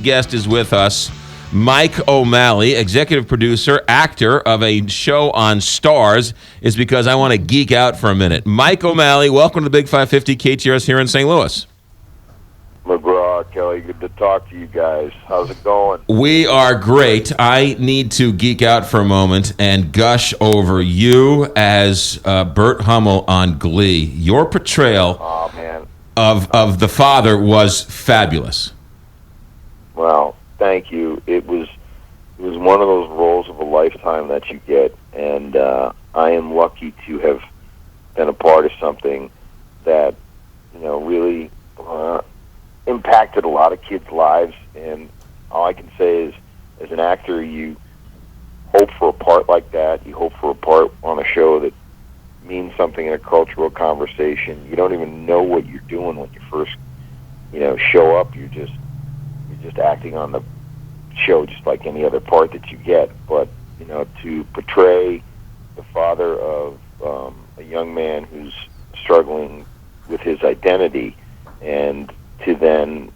Guest is with us, Mike OMalley, executive producer, actor of a show on Starz, is because I want to geek out for a minute. Mike OMalley, welcome to the Big 550 KTRS here in St. Louis. McGraw, Kelly, good to talk to you guys. How's it going? We are great. I need to geek out for a moment and gush over you as Bert Hummel on Glee. Your portrayal of the father was fabulous. Well, thank you. It was one of those roles of a lifetime that you get, and I am lucky to have been a part of something that really impacted a lot of kids' lives. And all I can say is, as an actor, you hope for a part like that. You hope for a part on a show that means something in a cultural conversation. You don't even know what you're doing when you first show up. You're just acting on the show just like any other part that you get. But to portray the father of a young man who's struggling with his identity, and to then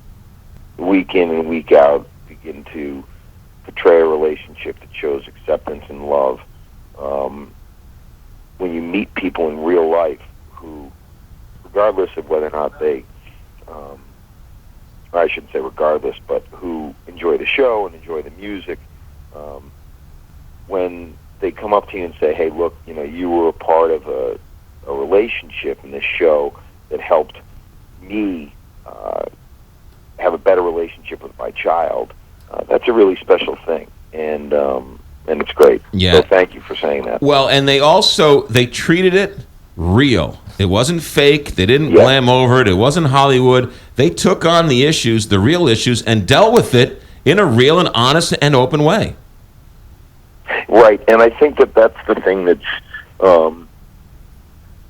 week in and week out begin to portray a relationship that shows acceptance and love. When you meet people in real life who, regardless of whether or not they I shouldn't say regardless, but who enjoy the show and enjoy the music, when they come up to you and say, hey, look, you were a part of a relationship in this show that helped me have a better relationship with my child, that's a really special thing, and it's great. Yeah. So thank you for saying that. Well, and they treated it real. It wasn't fake. They didn't glam over it. It wasn't Hollywood. They took on the issues, the real issues, and dealt with it in a real and honest and open way. Right, and I think that's the thing that's,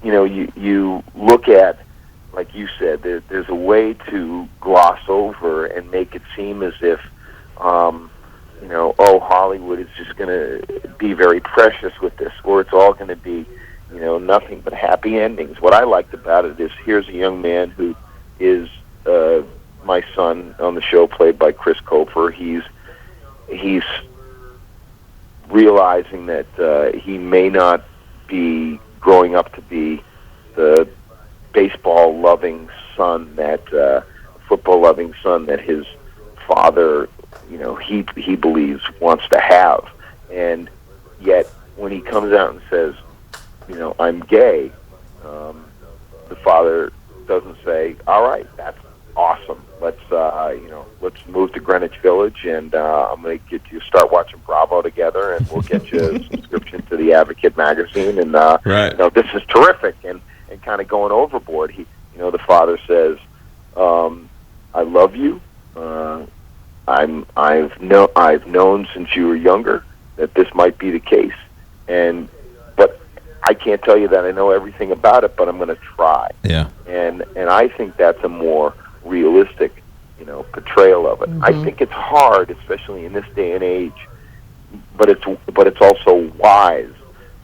you look at, like you said, there's a way to gloss over and make it seem as if, Hollywood is just going to be very precious with this, or it's all going to be nothing but happy endings. What I liked about it is, here's a young man who is my son on the show, played by Chris Koper. He's realizing that he may not be growing up to be the baseball-loving son, that football-loving son that his father, he believes wants to have. And yet, when he comes out and says, I'm gay, the father doesn't say, all right, that's awesome. Let's move to Greenwich Village, and I'm going to get you start watching Bravo together, and we'll get you a subscription to the Advocate magazine, and this is terrific, and kind of going overboard. The father says, I love you. I've known since you were younger that this might be the case, but I can't tell you that I know everything about it, but I'm going to try. Yeah. And I think that's a more realistic, portrayal of it. Mm-hmm. I think it's hard, especially in this day and age, but it's also wise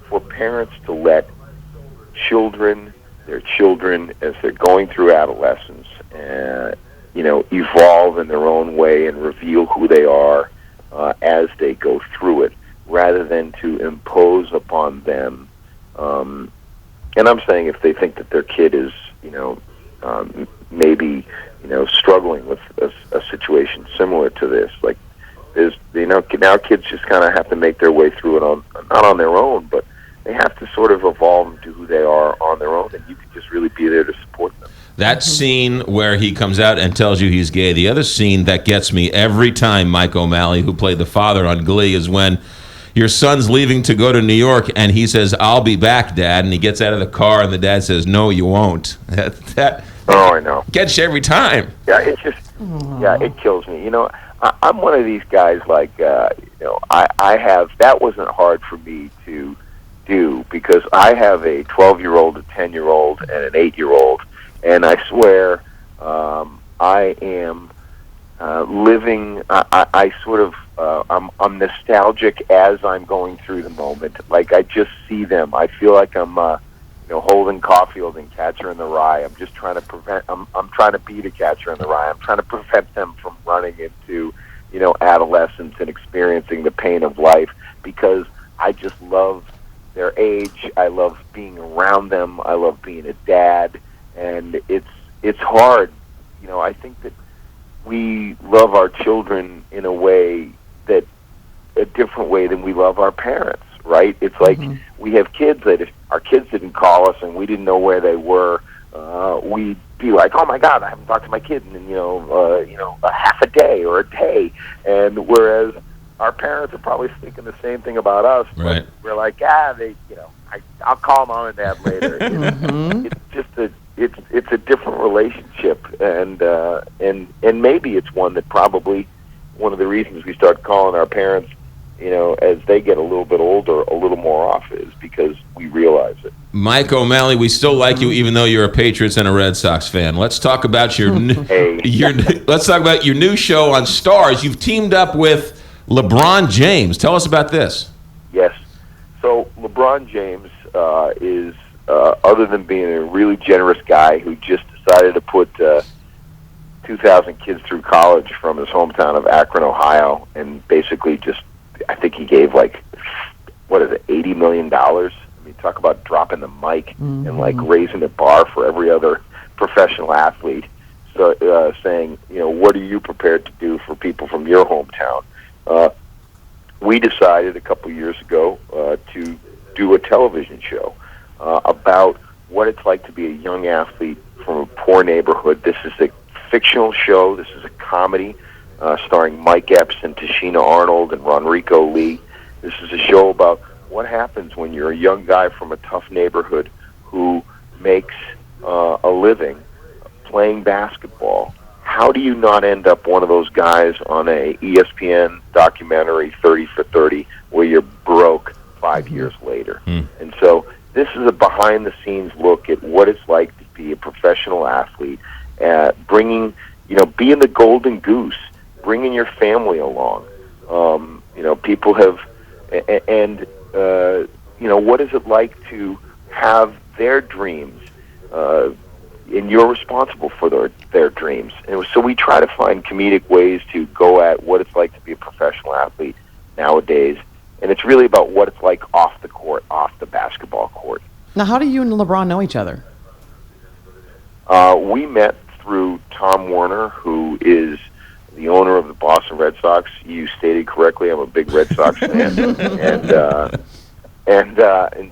for parents to let their children, as they're going through adolescence, evolve in their own way and reveal who they are as they go through it, rather than to impose upon them. And I'm saying, if they think that their kid is, maybe, struggling with a situation similar to this, like there's, now kids just kind of have to make their way through it not on their own, but they have to sort of evolve into who they are on their own, and you can just really be there to support them. That scene where he comes out and tells you he's gay, the other scene that gets me every time, Mike OMalley, who played the father on Glee, is when your son's leaving to go to New York, and he says, I'll be back, Dad, and he gets out of the car, and the dad says, no, you won't. Oh, I know. Gets you every time. Yeah, it kills me. I'm one of these guys, like, I have, that wasn't hard for me to do, because I have a 12-year-old, a 10-year-old, and an 8-year-old, and I swear I am living, I sort of, I'm nostalgic as I'm going through the moment. Like, I just see them. I feel like I'm Holden Caulfield and Catcher in the Rye. I'm just trying to prevent. I'm trying to be the Catcher in the Rye. I'm trying to prevent them from running into adolescence and experiencing the pain of life, because I just love their age. I love being around them. I love being a dad, and it's hard. I think that we love our children in a different way than we love our parents, right? It's like we have kids that if our kids didn't call us and we didn't know where they were, we'd be like, oh my God, I haven't talked to my kid in a half a day or a day. And whereas our parents are probably thinking the same thing about us, right? But we're like, I'll call mom and dad later. It's just it's a different relationship, and maybe it's one that probably one of the reasons we start calling our parents, as they get a little bit older, a little more often, is because we realize it. Mike OMalley, we still like you, even though you're a Patriots and a Red Sox fan. Let's talk about let's talk about your new show on Starz. You've teamed up with LeBron James. Tell us about this. Yes. So LeBron James is, other than being a really generous guy who just decided to put 2,000 kids through college from his hometown of Akron, Ohio, and basically just, I think he gave $80 million. I mean, talk about dropping the mic and raising the bar for every other professional athlete. So saying, what are you prepared to do for people from your hometown? We decided a couple years ago to do a television show about what it's like to be a young athlete from a poor neighborhood. This is a fictional show. This is a comedy starring Mike Epps and Tashina Arnold and Ronrico Lee. This is a show about what happens when you're a young guy from a tough neighborhood who makes a living playing basketball. How do you not end up one of those guys on a ESPN documentary, 30 for 30, where you're broke 5 years later? And so this is a behind-the-scenes look at what it's like to be a professional athlete, being the golden goose, bringing your family along. People have, what is it like to have their dreams, and you're responsible for their dreams. And so we try to find comedic ways to go at what it's like to be a professional athlete nowadays. And it's really about what it's like off the court, off the basketball court. Now, how do you and LeBron know each other? We met through Tom Werner, who is the owner of the Boston Red Sox. You stated correctly, I'm a big Red Sox fan. and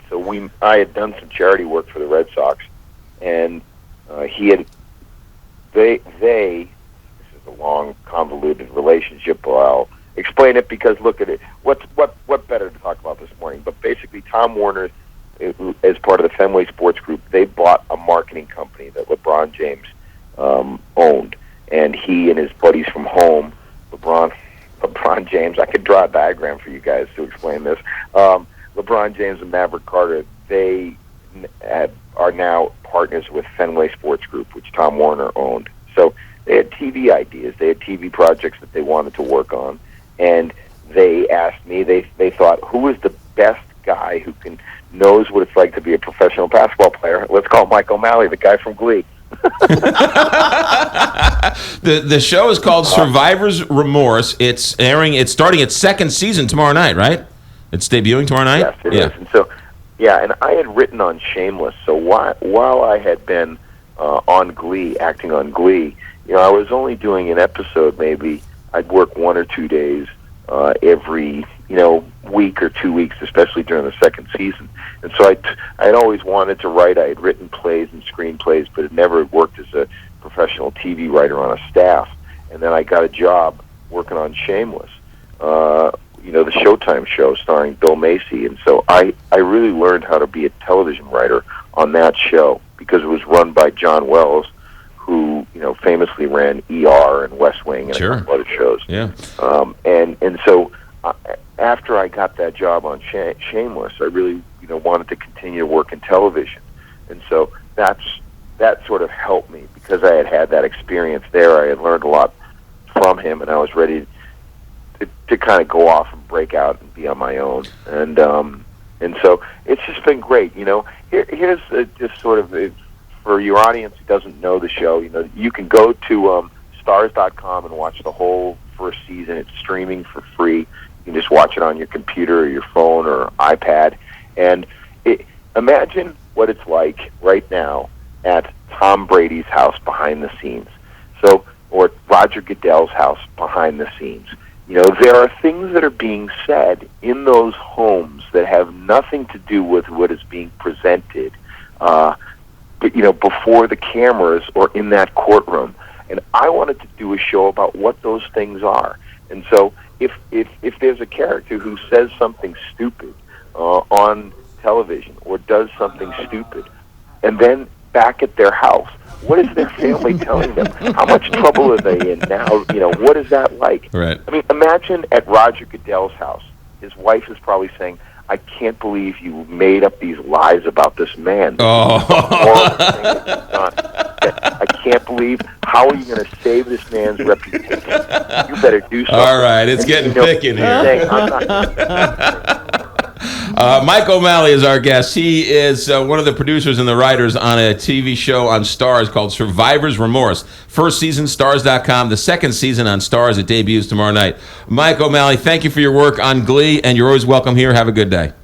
so I had done some charity work for the Red Sox, and this is a long, convoluted relationship, but I'll explain it because look at it. What better to talk about this morning? But basically, Tom Werner, as part of the Fenway Sports Group, they bought a marketing company that LeBron James owned, and he and his buddies from home, LeBron James. I could draw a diagram for you guys to explain this. LeBron James and Maverick Carter, they are now partners with Fenway Sports Group, which Tom Werner owned. So they had TV ideas. They had TV projects that they wanted to work on. And they asked me, they thought, who is the best guy who knows what it's like to be a professional basketball player? Let's call Mike OMalley, the guy from Glee. The show is called Survivor's Remorse. It's starting its second season tomorrow night, right? It's debuting tomorrow night? Yes, it is. And so, and I had written on Shameless. So while I had been on Glee, acting on Glee, I was only doing an episode maybe. I'd work 1 or 2 days every, week or 2 weeks, especially during the second season. And so I'd always wanted to write. I had written plays and screenplays, but had never worked as a professional TV writer on a staff. And then I got a job working on Shameless, the Showtime show starring Bill Macy. And so I really learned how to be a television writer on that show because it was run by John Wells, who famously ran ER and West Wing and a couple other shows. Yeah. And so after I got that job on Shameless, I really wanted to continue to work in television, and so that sort of helped me because I had that experience there. I had learned a lot from him, and I was ready to kind of go off and break out and be on my own. And And so it's just been great. Here's just sort of for your audience who doesn't know the show. You can go to Starz.com and watch the whole first season. It's streaming for free. You can just watch it on your computer or your phone or iPad. And imagine what it's like right now at Tom Brady's house behind the scenes. Or Roger Goodell's house behind the scenes. There are things that are being said in those homes that have nothing to do with what is being presented, before the cameras or in that courtroom. And I wanted to do a show about what those things are. And so if there's a character who says something stupid on television or does something stupid, and then back at their house, what is their family telling them? How much trouble are they in now? What is that like? Right. I mean, imagine at Roger Goodell's house, his wife is probably saying, I can't believe you made up these lies about this man. Oh. I can't believe, how are you going to save this man's reputation? You better do something. All right, it's getting thick in here. Saying, I'm not Mike OMalley is our guest. He is one of the producers and the writers on a TV show on Starz called Survivor's Remorse. First season, Starz.com. The second season on Starz. It debuts tomorrow night. Mike OMalley, thank you for your work on Glee, and you're always welcome here. Have a good day.